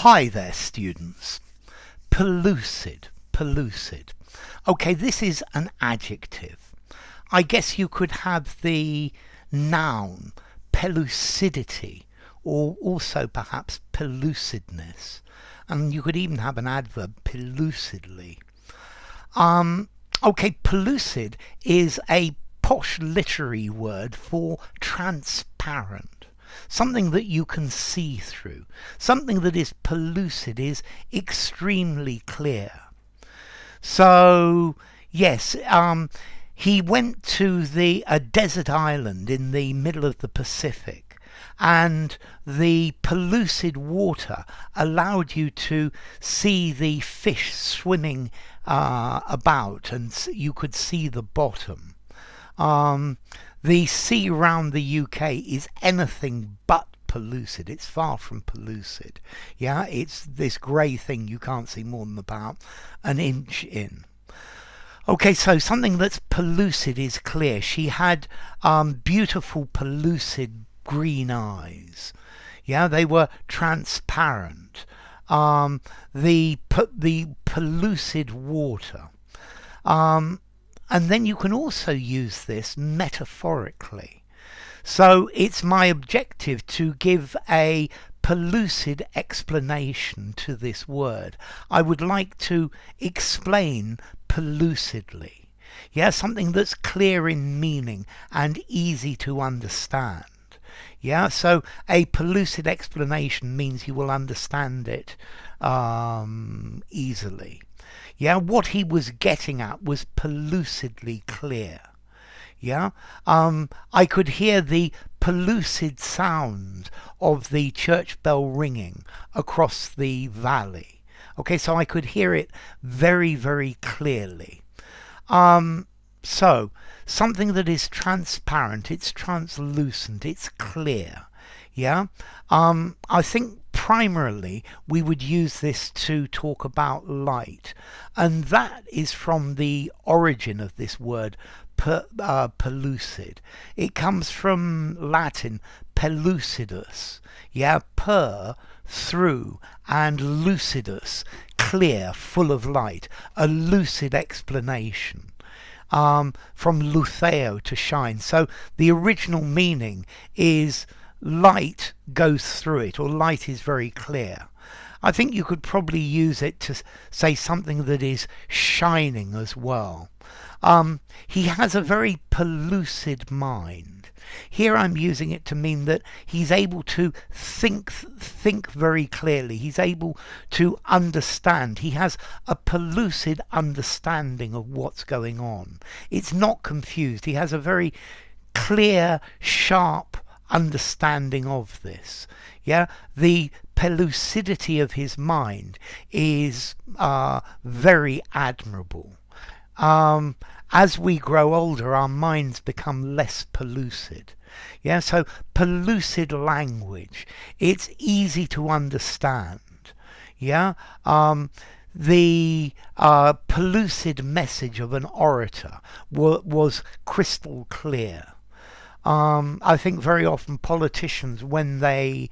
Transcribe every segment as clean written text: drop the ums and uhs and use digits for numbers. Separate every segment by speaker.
Speaker 1: Hi there, students. Pellucid, pellucid. Okay, this is an adjective. I guess you could have the noun pellucidity, or also perhaps pellucidness. And you could even have an adverb pellucidly. Okay, pellucid is a posh literary word for transparent. Something that you can see through. Something that is pellucid is extremely clear. So, yes, he went to a desert island in the middle of the Pacific, and the pellucid water allowed you to see the fish swimming about, and you could see the bottom. The sea around the UK is anything but pellucid. It's far from pellucid. Yeah, it's this grey thing you can't see more than about an inch in. Okay, so something that's pellucid is clear. She had beautiful pellucid green eyes. Yeah, they were transparent. The pellucid water. And then you can also use this metaphorically. So it's my objective to give a pellucid explanation to this word. I would like to explain pellucidly. Yeah, something that's clear in meaning and easy to understand. Yeah, so a pellucid explanation means you will understand it easily. Yeah, what he was getting at was pellucidly clear. Yeah, I could hear the pellucid sound of the church bell ringing across the valley. Okay, so I could hear it very, very clearly. So something that is transparent, it's translucent, it's clear. Yeah, I think primarily we would use this to talk about light, and that is from the origin of this word pellucid. It comes from Latin pellucidus. Yeah, per, through, and lucidus, clear, full of light, a lucid explanation. From lutheo, to shine. So the original meaning is light goes through it, or light is very clear. I think you could probably use it to say something that is shining as well. He has a very pellucid mind. Here I'm using it to mean that he's able to think very clearly. He's able to understand. He has a pellucid understanding of what's going on. It's not confused. He has a very clear, sharp understanding of this. Yeah, the pellucidity of his mind is very admirable. As we grow older, our minds become less pellucid. Yeah, so pellucid language, it's easy to understand. Yeah, the pellucid message of an orator was crystal clear. I think very often politicians, when they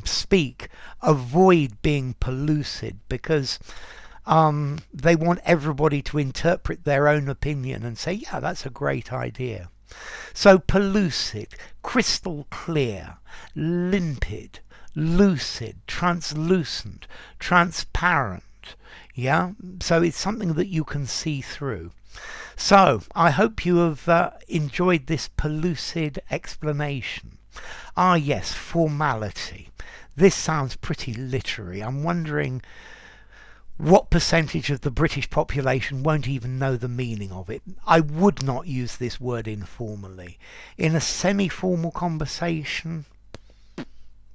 Speaker 1: speak, avoid being pellucid because they want everybody to interpret their own opinion and say, yeah, that's a great idea. So pellucid, crystal clear, limpid, lucid, translucent, transparent. Yeah, so it's something that you can see through. So I hope you have enjoyed this pellucid explanation. Ah yes, formality. This sounds pretty literary. I'm wondering what percentage of the British population won't even know the meaning of it. I would not use this word informally. In a semi-formal conversation,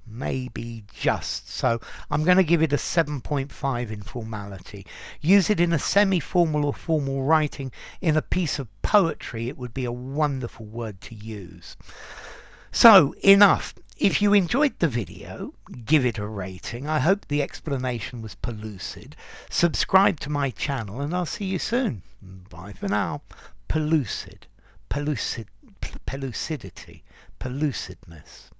Speaker 1: maybe just. So I'm going to give it a 7.5 in formality. Use it in a semi-formal or formal writing. In a piece of poetry, it would be a wonderful word to use. So enough. If you enjoyed the video, give it a rating. I hope the explanation was pellucid. Subscribe to my channel and I'll see you soon. Bye for now. Pellucidity, pellucidness.